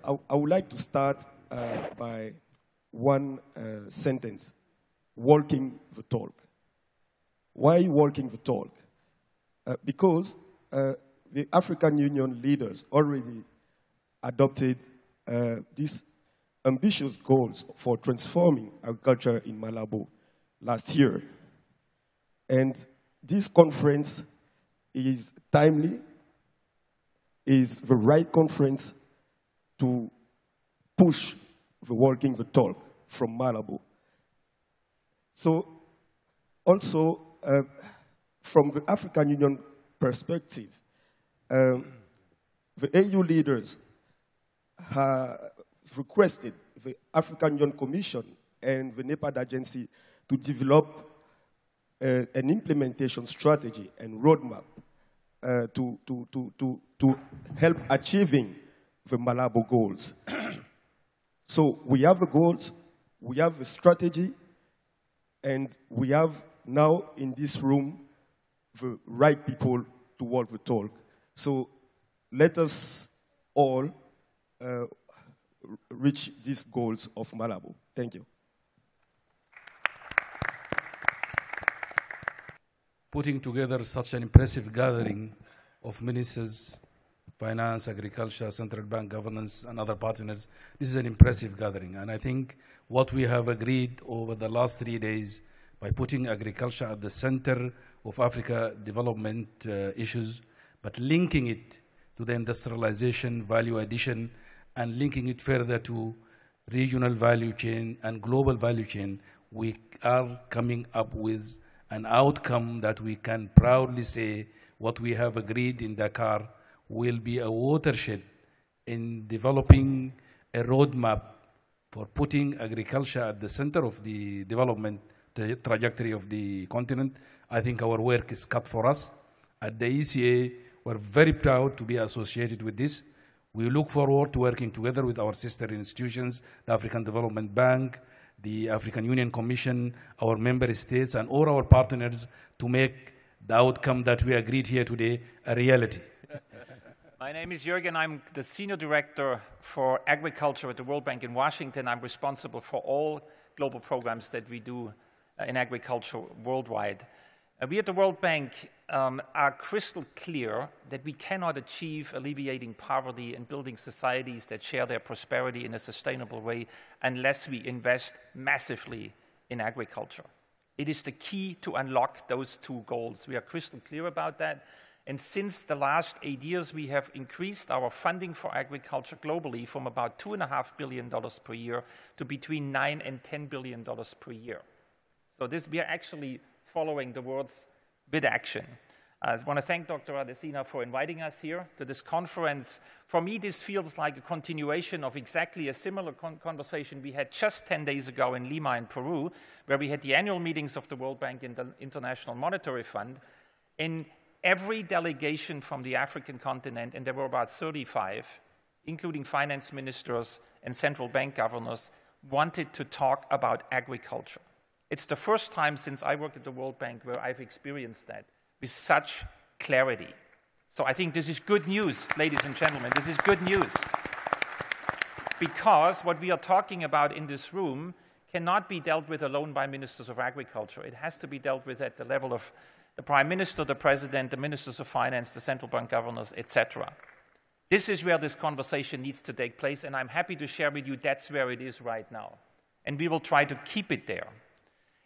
I would like to start by one sentence, walking the talk. Why walking the talk? Because the African Union leaders already adopted these ambitious goals for transforming agriculture in Malabo last year. And this conference is timely, is the right conference to push the walking the talk from Malabo. So also, from the African Union perspective, the AU leaders have requested the African Union Commission and the NEPAD agency to develop an implementation strategy and roadmap to help achieving the Malabo goals. So we have the goals, we have the strategy, and we have now in this room the right people to walk the talk. So let us all reach these goals of Malabo. Thank you. Putting together such an impressive gathering of ministers, finance, agriculture, central bank governance, and other partners, this is an impressive gathering. And I think what we have agreed over the last 3 days by putting agriculture at the center of Africa development issues, but linking it to the industrialization, value addition, and linking it further to regional value chain and global value chain, we are coming up with an outcome that we can proudly say what we have agreed in Dakar will be a watershed in developing a roadmap for putting agriculture at the center of the development the trajectory of the continent. I think our work is cut for us. At the ECA, we're very proud to be associated with this. We look forward to working together with our sister institutions, the African Development Bank, the African Union Commission, our member states, and all our partners to make the outcome that we agreed here today a reality. My name is Jürgen. I'm the Senior Director for Agriculture at the World Bank in Washington. I'm responsible for all global programs that we do in agriculture worldwide. We at the World Bank are crystal clear that we cannot achieve alleviating poverty and building societies that share their prosperity in a sustainable way unless we invest massively in agriculture. It is the key to unlock those two goals. We are crystal clear about that. And since the last 8 years, we have increased our funding for agriculture globally from about $2.5 billion per year to between $9 and $10 billion per year. So we are actually following the words with action. I want to thank Dr. Adesina for inviting us here to this conference. For me, this feels like a continuation of exactly a similar conversation we had just 10 days ago in Lima in Peru, where we had the annual meetings of the World Bank and the International Monetary Fund. In every delegation from the African continent, and there were about 35, including finance ministers and central bank governors, wanted to talk about agriculture. It's the first time since I work at the World Bank where I've experienced that with such clarity. So I think this is good news, ladies and gentlemen. This is good news. Because what we are talking about in this room cannot be dealt with alone by ministers of agriculture. It has to be dealt with at the level of the Prime Minister, the President, the Ministers of Finance, the central bank governors, etc. This is where this conversation needs to take place, and I'm happy to share with you that's where it is right now. And we will try to keep it there.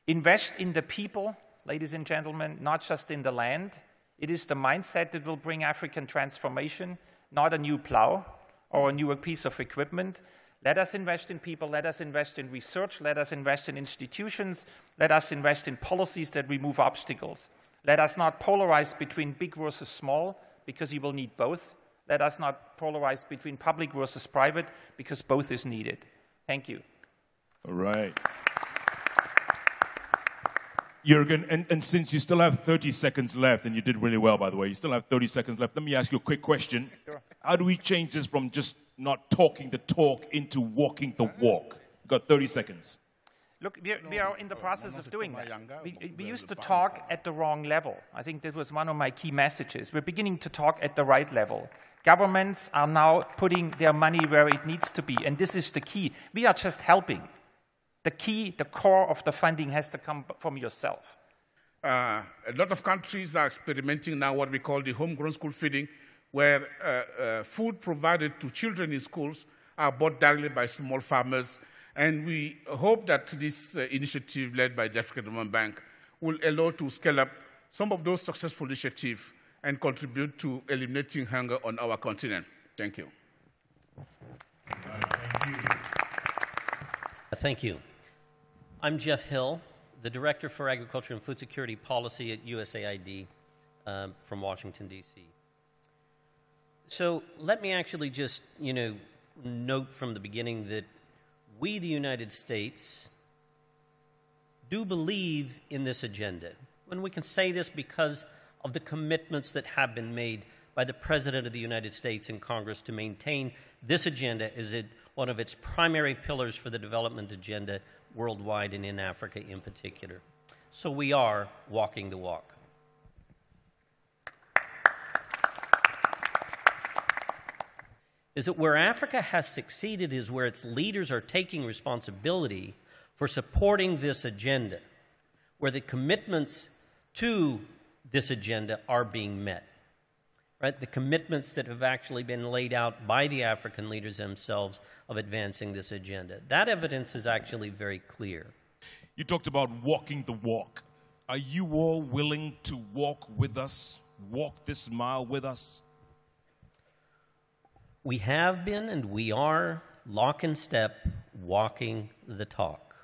Invest in the people, ladies and gentlemen, not just in the land. It is the mindset that will bring African transformation, not a new plow or a newer piece of equipment. Let us invest in people, let us invest in research, let us invest in institutions, let us invest in policies that remove obstacles. Let us not polarize between big versus small, because you will need both. Let us not polarize between public versus private, because both is needed. Thank you. All right. Jürgen, and since you still have 30 seconds left, and you did really well, by the way, you still have 30 seconds left, let me ask you a quick question. Sure. How do we change this from just not talking the talk into walking the walk? You've got 30 seconds. Look, we are in the process of doing that. We used to talk at the wrong level. I think that was one of my key messages. We're beginning to talk at the right level. Governments are now putting their money where it needs to be, and this is the key. We are just helping. The key, the core of the funding has to come from yourself. A lot of countries are experimenting now what we call the homegrown school feeding, where food provided to children in schools are bought directly by small farmers. And we hope that this initiative led by the African Development Bank will allow to scale up some of those successful initiatives and contribute to eliminating hunger on our continent. Thank you. Thank you. I'm Jeff Hill, the Director for Agriculture and Food Security Policy at USAID from Washington, D.C. So let me actually just, note from the beginning that we, the United States, do believe in this agenda. And we can say this because of the commitments that have been made by the President of the United States and Congress to maintain this agenda as one of its primary pillars for the development agenda worldwide and in Africa in particular. So we are walking the walk. Is that where Africa has succeeded is where its leaders are taking responsibility for supporting this agenda, where the commitments to this agenda are being met. Right? The commitments that have actually been laid out by the African leaders themselves of advancing this agenda. That evidence is actually very clear. You talked about walking the walk. Are you all willing to walk with us, walk this mile with us? We have been and we are lock and step walking the talk.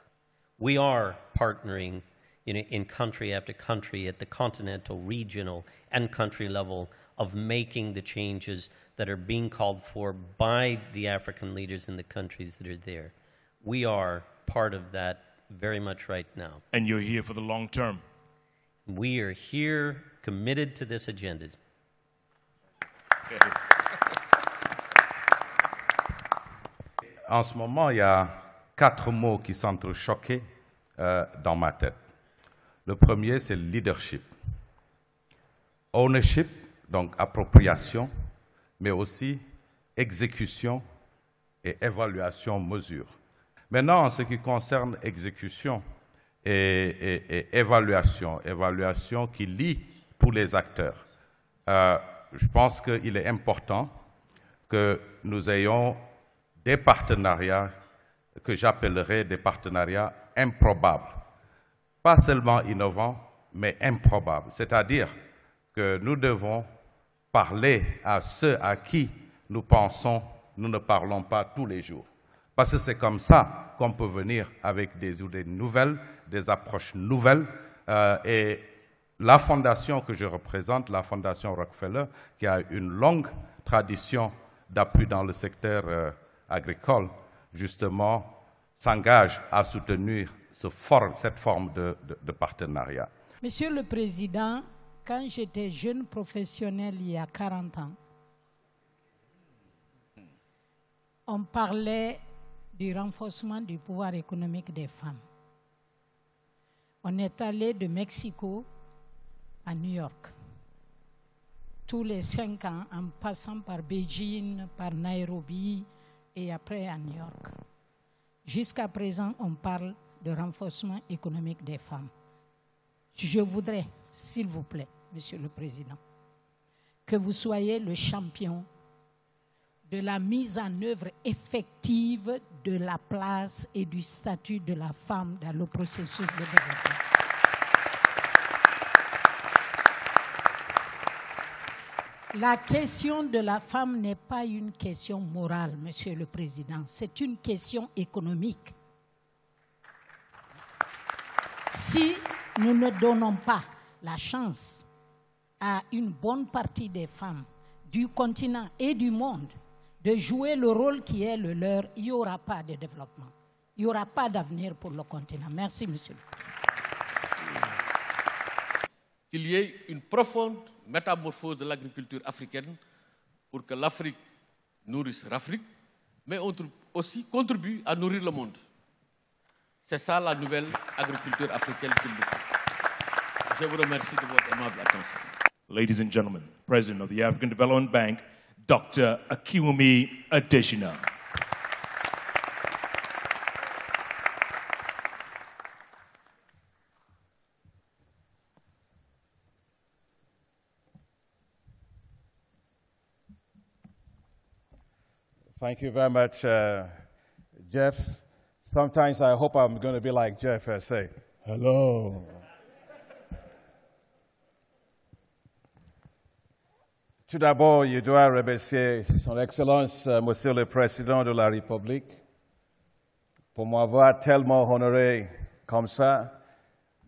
We are partnering in country after country at the continental, regional, and country level of making the changes that are being called for by the African leaders in the countries that are there. We are part of that very much right now. And you're here for the long term. We are here committed to this agenda. Okay. En ce moment, il y a 4 mots qui s'entrechoquent dans ma tête. Le premier, c'est leadership. Ownership, donc appropriation, mais aussi exécution et évaluation, mesure. Maintenant, en ce qui concerne exécution et évaluation, évaluation qui lie tous les acteurs, je pense qu'il est important que nous ayons des partenariats que j'appellerais des partenariats improbables. Pas seulement innovants, mais improbables. C'est-à-dire que nous devons parler à ceux à qui nous pensons, nous ne parlons pas tous les jours. Parce que c'est comme ça qu'on peut venir avec des idées nouvelles, des approches nouvelles. Et la fondation que je représente, la fondation Rockefeller, qui a une longue tradition d'appui dans le secteur agricole, justement, s'engage à soutenir cette forme de partenariat. Monsieur le Président, quand j'étais jeune professionnel il y a 40 ans, on parlait du renforcement du pouvoir économique des femmes. On est allé de Mexico à New York. Tous les 5 ans, en passant par Beijing, par Nairobi et après à New York. Jusqu'à présent, on parle de renforcement économique des femmes. Je voudrais, s'il vous plaît, Monsieur le Président, que vous soyez le champion de la mise en œuvre effective de la place et du statut de la femme dans le processus de développement. La question de la femme n'est pas une question morale, Monsieur le Président, c'est une question économique. Si nous ne donnons pas la chance à une bonne partie des femmes du continent et du monde de jouer le rôle qui est le leur, il n'y aura pas de développement. Il n'y aura pas d'avenir pour le continent. Merci, Monsieur. Qu'il y ait une profonde métamorphose de l'agriculture africaine pour que l'Afrique nourrisse l'Afrique, mais aussi contribue à nourrir le monde. C'est ça la nouvelle agriculture africaine qu'il nous faut. Je vous remercie de votre aimable attention. Ladies and gentlemen, President of the African Development Bank, Dr. Akiwumi Adesina. Thank you very much, Jeff. Sometimes I hope I'm going to be like Jeff and say, hello. Tout d'abord, je dois remercier Son Excellence, Monsieur le Président de la République, pour m'avoir tellement honoré comme ça.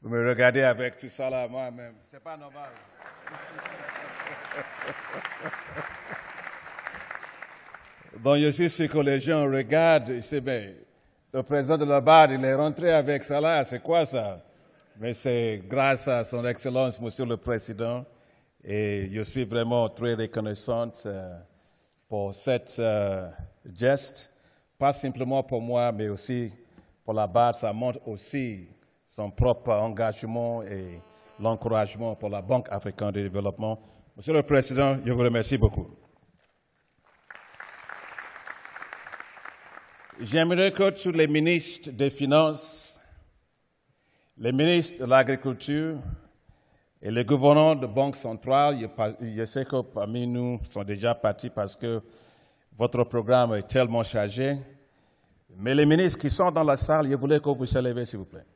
Vous me regardez avec tout ça là moi-même. C'est pas normal. Donc, je suis sûr que les gens regardent et disent, mais le président de la BAD, il est rentré avec ça là, c'est quoi ça? Mais c'est grâce à Son Excellence, Monsieur le Président, et je suis vraiment très reconnaissante pour cette geste, pas simplement pour moi, mais aussi pour la BAD. Ça montre aussi son propre engagement et l'encouragement pour la Banque africaine de développement. Monsieur le Président, je vous remercie beaucoup. J'aimerais que tous les ministres des Finances, les ministres de l'Agriculture et les gouvernants de banques centrales, je sais que parmi nous sont déjà partis parce que votre programme est tellement chargé, mais les ministres qui sont dans la salle, je voulais que vous se levez, s'il vous plaît.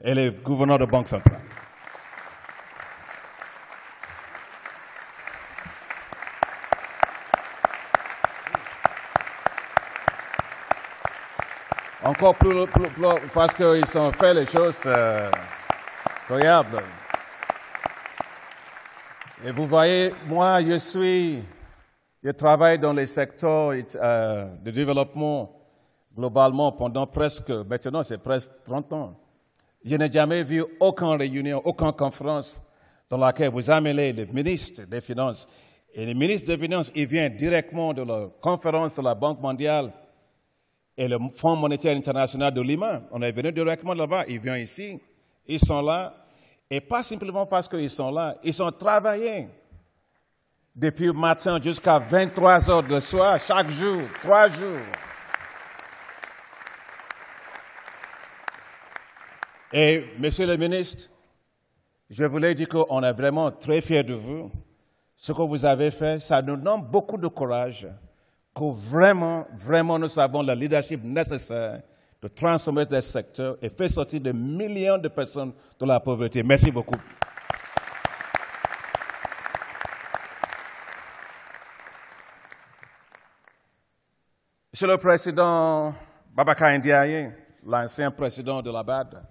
Et les gouvernants de banques centrales. Encore plus parce qu'ils ont fait les choses incroyables. Et vous voyez, moi, je travaille dans les secteurs de développement globalement pendant maintenant c'est presque 30 ans. Je n'ai jamais vu aucune réunion, aucune conférence dans laquelle vous amenez les ministres des Finances. Et les ministres des Finances, ils viennent directement de la conférence de la Banque mondiale et le Fonds monétaire international de Lima. On est venu directement là-bas, ils viennent ici, ils sont là, et pas simplement parce qu'ils sont là, ils ont travaillé depuis le matin jusqu'à 23 heures de soir, chaque jour, 3 jours. Et, monsieur le ministre, je voulais dire qu'on est vraiment très fiers de vous. Ce que vous avez fait, ça nous donne beaucoup de courage, que vraiment, vraiment, nous avons le leadership nécessaire de transformer ce secteur et faire sortir des millions de personnes de la pauvreté. Merci beaucoup. Monsieur le Président Babacar Ndiaye, l'ancien président de la BAD,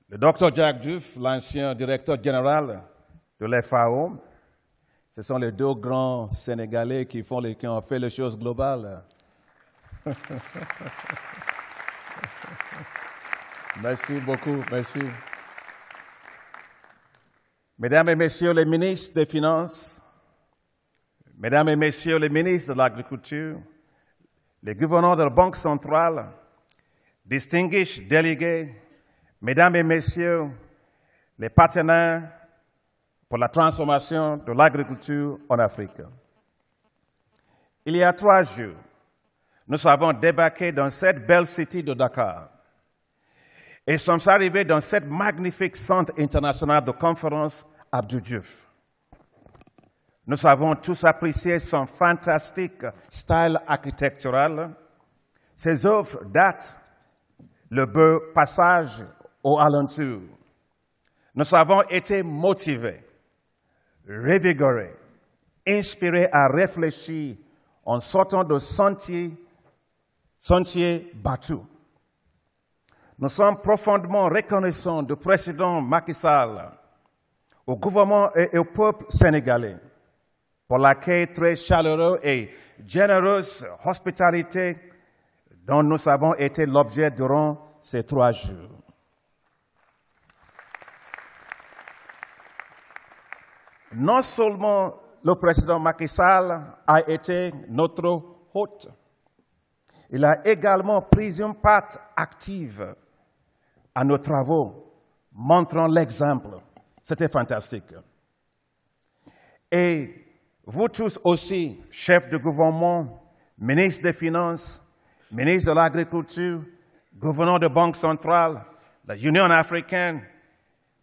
le Dr Jack Diouf, l'ancien directeur général de l'FAO, ce sont les deux grands Sénégalais qui ont fait les choses globales. Merci beaucoup, merci. Mesdames et Messieurs les ministres des Finances, Mesdames et Messieurs les ministres de l'Agriculture, les gouverneurs de la Banque centrale, distinguished délégués, Mesdames et Messieurs les partenaires pour la transformation de l'agriculture en Afrique. Il y a 3 jours, nous avons débarqué dans cette belle cité de Dakar et sommes arrivés dans cette magnifique centre international de conférence Abdou Diouf. Nous avons tous apprécié son fantastique style architectural. Ses œuvres datent le beau passage au alentour. Nous avons été motivés, revigorés, inspirés à réfléchir en sortant de sentiers battus. Nous sommes profondément reconnaissants du président Macky Sall, au gouvernement et au peuple sénégalais pour l'accueil très chaleureux et généreuse hospitalité dont nous avons été l'objet durant ces 3 jours. Non seulement le président Macky Sall a été notre hôte, Il a également pris une part active à nos travaux, montrant l'exemple. C'était fantastique. Et vous tous aussi, chefs de gouvernement, ministres des Finances, ministres de l'Agriculture, gouverneurs de banque centrale, la Union africaine,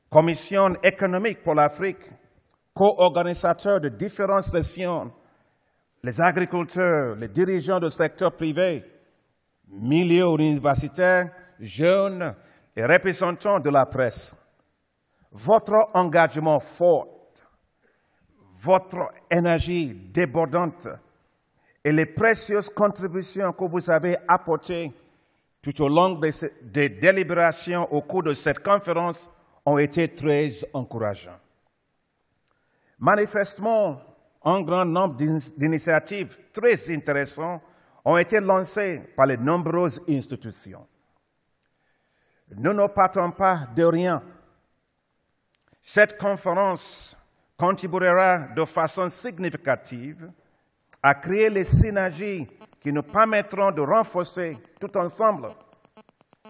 Commission économique pour l'Afrique, co-organisateurs de différentes sessions, les agriculteurs, les dirigeants du secteur privé, milieux universitaires, jeunes et représentants de la presse. Votre engagement fort, votre énergie débordante et les précieuses contributions que vous avez apportées tout au long des délibérations au cours de cette conférence ont été très encourageants. Manifestement, un grand nombre d'initiatives très intéressantes ont été lancées par les nombreuses institutions. Nous ne partons pas de rien. Cette conférence contribuera de façon significative à créer les synergies qui nous permettront de renforcer tout ensemble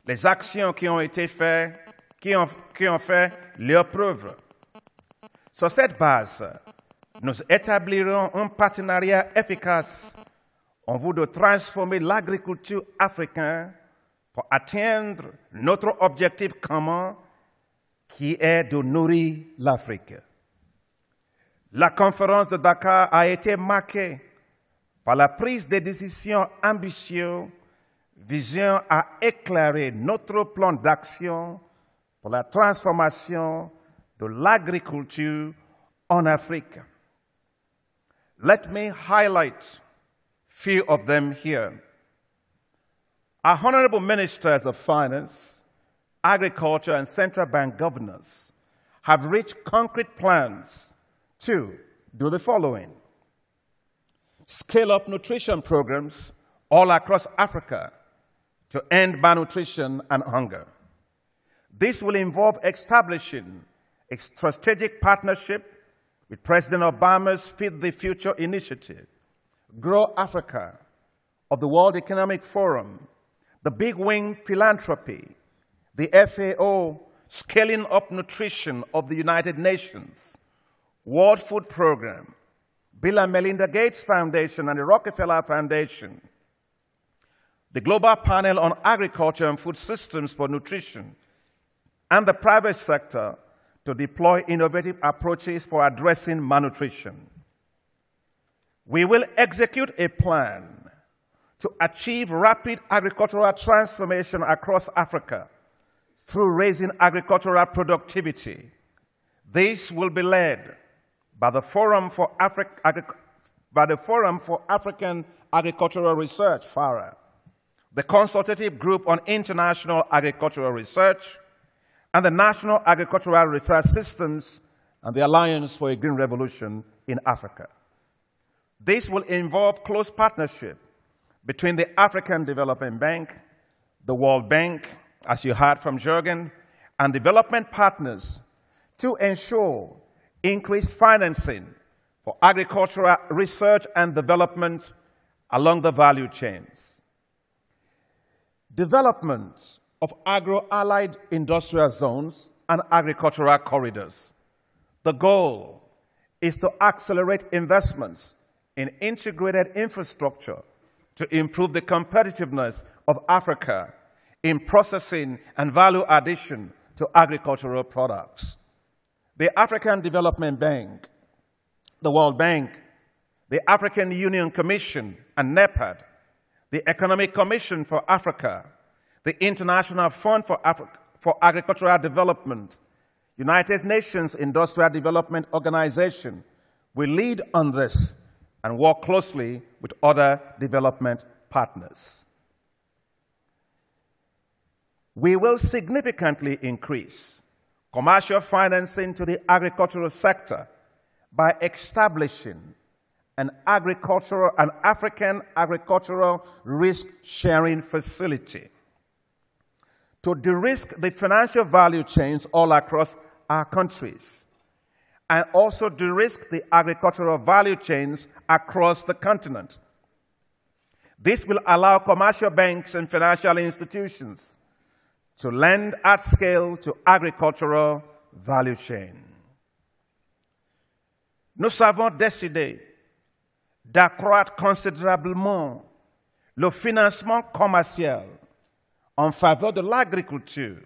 les actions qui ont été faites, qui ont fait leur preuve. Sur cette base, nous établirons un partenariat efficace en vue de transformer l'agriculture africaine pour atteindre notre objectif commun qui est de nourrir l'Afrique. La conférence de Dakar a été marquée par la prise de décisions ambitieuses visant à éclairer notre plan d'action pour la transformation de l'agriculture en Afrique. Let me highlight few of them here. Our honorable ministers of finance, agriculture, and central bank governors have reached concrete plans to do the following: scale up nutrition programs all across Africa to end malnutrition and hunger. This will involve establishing a strategic partnership with President Obama's Feed the Future initiative, Grow Africa of the World Economic Forum, the Big Wing Philanthropy, the FAO Scaling Up Nutrition of the United Nations, World Food Program, Bill and Melinda Gates Foundation and the Rockefeller Foundation, the Global Panel on Agriculture and Food Systems for Nutrition, and the private sector to deploy innovative approaches for addressing malnutrition. We will execute a plan to achieve rapid agricultural transformation across Africa through raising agricultural productivity. This will be led by the Forum for African Agricultural Research, FARA, the Consultative Group on International Agricultural Research, and the National Agricultural Research Systems and the Alliance for a Green Revolution in Africa. This will involve close partnership between the African Development Bank, the World Bank, as you heard from Jürgen, and development partners to ensure increased financing for agricultural research and development along the value chains. Development of agro-allied industrial zones and agricultural corridors. The goal is to accelerate investments in integrated infrastructure to improve the competitiveness of Africa in processing and value addition to agricultural products. The African Development Bank, the World Bank, the African Union Commission, and NEPAD, the Economic Commission for Africa, the International Fund for Agricultural Development, United Nations Industrial Development Organization will lead on this and work closely with other development partners. We will significantly increase commercial financing to the agricultural sector by establishing an African agricultural risk-sharing facility to de-risk the financial value chains all across our countries, and also de-risk the agricultural value chains across the continent. This will allow commercial banks and financial institutions to lend at scale to agricultural value chain. Nous avons décidé d'accroître considérablement le financement commercial en faveur de l'agriculture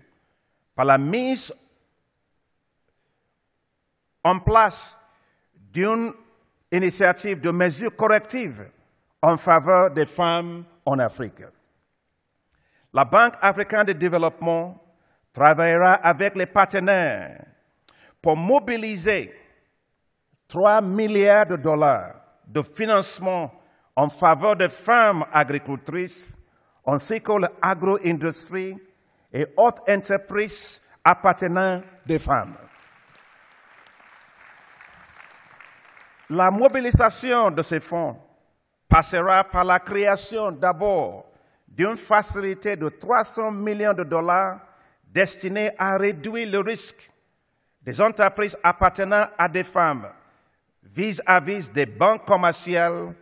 par la mise en place d'une initiative de mesures correctives en faveur des femmes en Afrique. La Banque africaine de développement travaillera avec les partenaires pour mobiliser 3 milliards de dollars de financement en faveur des femmes agricultrices, ainsi que l'agro-industrie et autres entreprises appartenant des femmes. La mobilisation de ces fonds passera par la création d'abord d'une facilité de 300 millions de dollars destinée à réduire le risque des entreprises appartenant à des femmes vis-à-vis des banques commerciales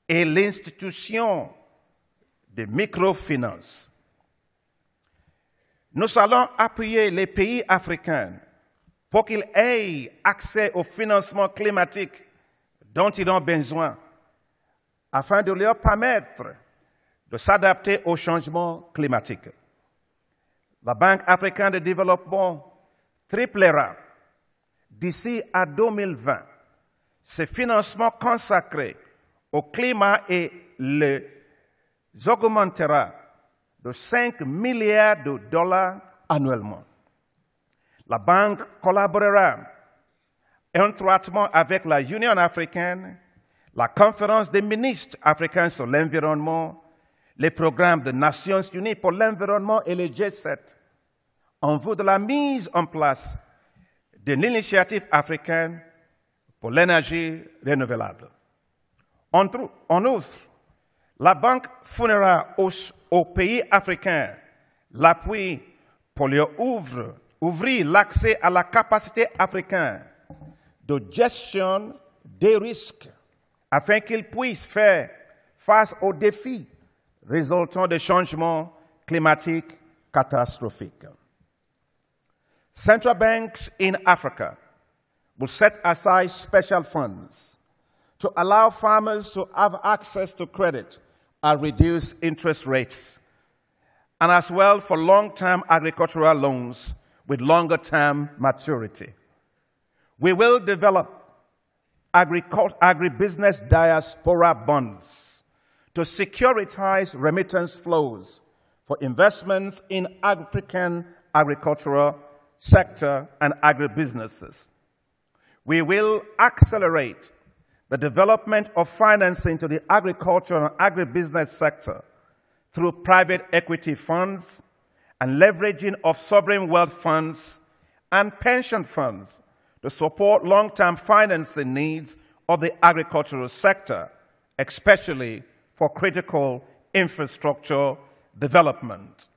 et l'institution de microfinance. Nous allons appuyer les pays africains pour qu'ils aient accès au financement climatique dont ils ont besoin, afin de leur permettre de s'adapter au changement climatique. La Banque africaine de développement triplera d'ici à 2020 ses financements consacrés au climat et les augmentera de 5 milliards de dollars annuellement. La banque collaborera étroitement avec la Union africaine, la conférence des ministres africains sur l'environnement, les programmes des Nations unies pour l'environnement et le G7, en vue de la mise en place d'une initiative africaine pour l'énergie renouvelable. En outre, la Banque fournira aux pays africains l'appui pour leur ouvrir l'accès à la capacité africaine de gestion des risques afin qu'ils puissent faire face aux défis résultant des changements climatiques catastrophiques. Central banks in Africa will set aside special funds to allow farmers to have access to credit at reduced interest rates, and as well for long-term agricultural loans with longer-term maturity. We will develop agribusiness diaspora bonds to securitize remittance flows for investments in African agricultural sector and agribusinesses. We will accelerate the development of financing to the agricultural and agribusiness sector through private equity funds and leveraging of sovereign wealth funds and pension funds to support long-term financing needs of the agricultural sector, especially for critical infrastructure development.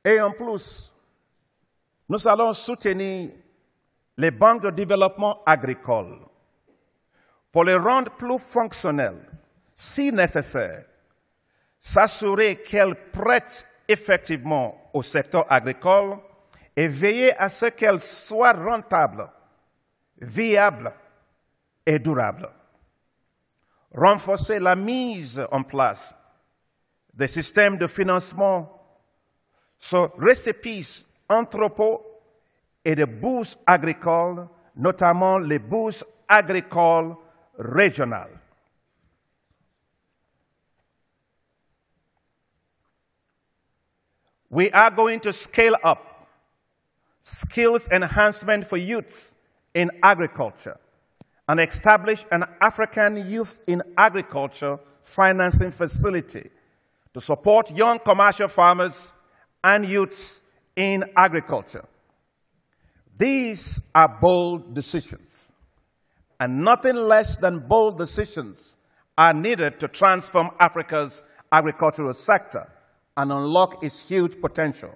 Et en plus, nous allons soutenir les banques de développement agricole pour les rendre plus fonctionnelles, si nécessaire, s'assurer qu'elles prêtent effectivement au secteur agricole et veiller à ce qu'elles soient rentables, viables et durables. Renforcer la mise en place des systèmes de financement sur récépissé entrepôts et de bourses agricoles, notamment les bourses agricoles régionales. We are going to scale up skills enhancement for youths in agriculture and establish an African Youth in Agriculture financing facility to support young commercial farmers and youths in agriculture. These are bold decisions, and nothing less than bold decisions are needed to transform Africa's agricultural sector and unlock its huge potential.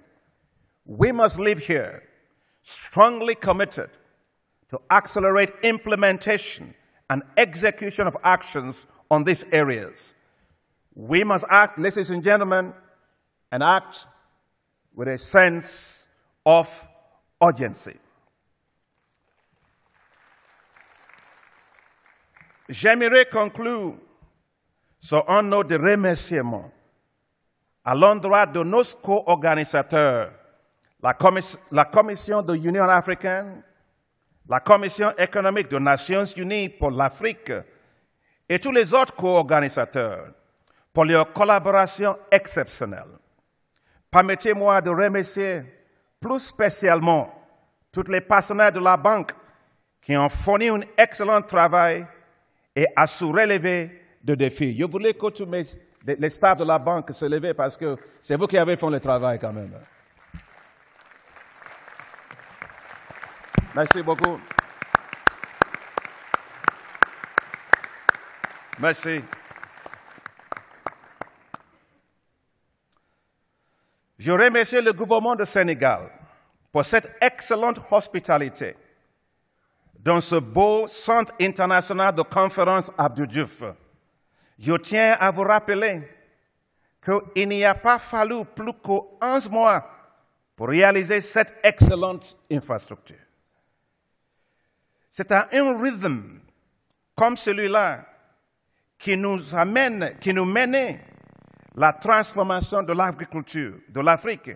We must live here strongly committed to accelerate implementation and execution of actions on these areas. We must act, ladies and gentlemen, and act with a sense of urgency. J'aimerais conclure sur un note de remerciement à l'endroit de nos co-organisateurs, la Commission de l'Union africaine, la Commission économique des Nations unies pour l'Afrique et tous les autres co-organisateurs pour leur collaboration exceptionnelle. Permettez-moi de remercier plus spécialement tous les partenaires de la Banque qui ont fourni un excellent travail et à se relever de défis. Je voulais que tous les staffs de la Banque se lèvent parce que c'est vous qui avez fait le travail quand même. Merci beaucoup. Merci. Je remercie le gouvernement du Sénégal pour cette excellente hospitalité dans ce beau centre international de conférence Abdou Diouf. Je tiens à vous rappeler qu'il n'y a pas fallu plus que 11 mois pour réaliser cette excellente infrastructure. C'est à un rythme comme celui-là qui nous mène la transformation de l'agriculture de l'Afrique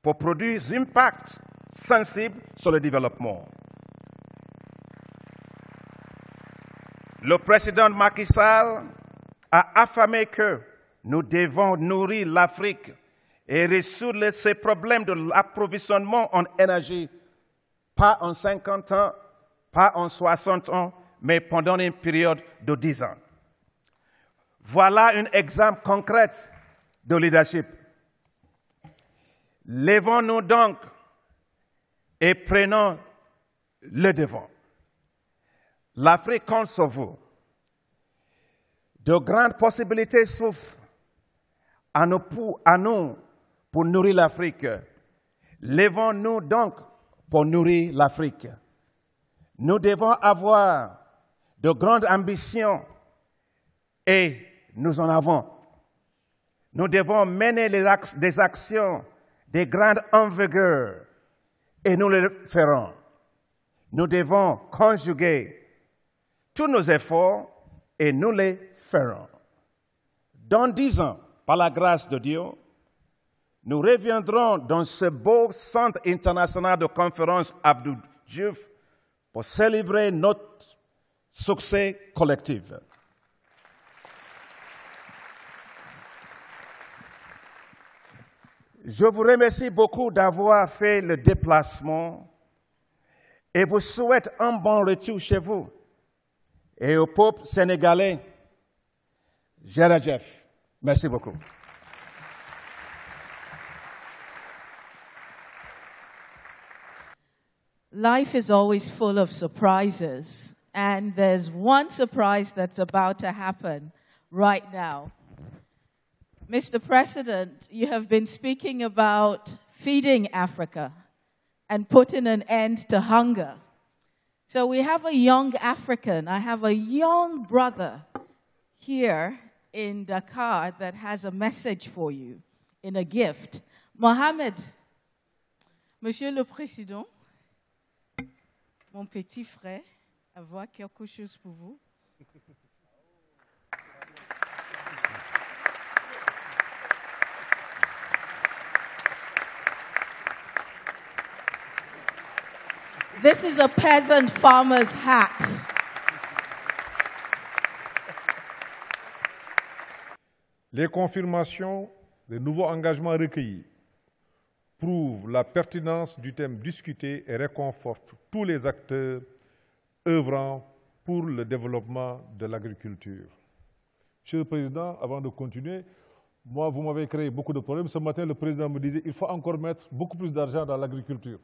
pour produire un impact sensible sur le développement. Le président Macky Sall a affirmé que nous devons nourrir l'Afrique et résoudre ses problèmes de l'approvisionnement en énergie, pas en 50 ans, pas en 60 ans, mais pendant une période de 10 ans. Voilà un exemple concret de leadership. Lèvons-nous donc et prenons le devant. L'Afrique compte sur vous. De grandes possibilités s'ouvrent à nous pour nourrir l'Afrique. Lèvons-nous donc pour nourrir l'Afrique. Nous devons avoir de grandes ambitions et nous en avons. Nous devons mener des actions de grande envergure et nous le ferons. Nous devons conjuguer tous nos efforts et nous les ferons. Dans 10 ans, par la grâce de Dieu, nous reviendrons dans ce beau centre international de conférence Abdou Diouf pour célébrer notre succès collectif. Je vous remercie beaucoup d'avoir fait le déplacement et vous souhaite un bon retour chez vous. Et au peuple sénégalais, Jeff. Merci beaucoup. Life is always full of surprises, and there's one surprise that's about to happen right now. Mr. President, you have been speaking about feeding Africa and putting an end to hunger. So we have a young African, I have a young brother here in Dakar that has a message for you in a gift. Mohamed, Monsieur le Président, mon petit frère, avoir quelque chose pour vous. This is a peasant farmer's hat. Les confirmations des nouveaux engagements recueillis prouvent la pertinence du thème discuté et réconfortent tous les acteurs œuvrant pour le développement de l'agriculture. Monsieur le Président, avant de continuer, moi, vous m'avez créé beaucoup de problèmes. Ce matin, le Président me disait qu'il faut encore mettre beaucoup plus d'argent dans l'agriculture.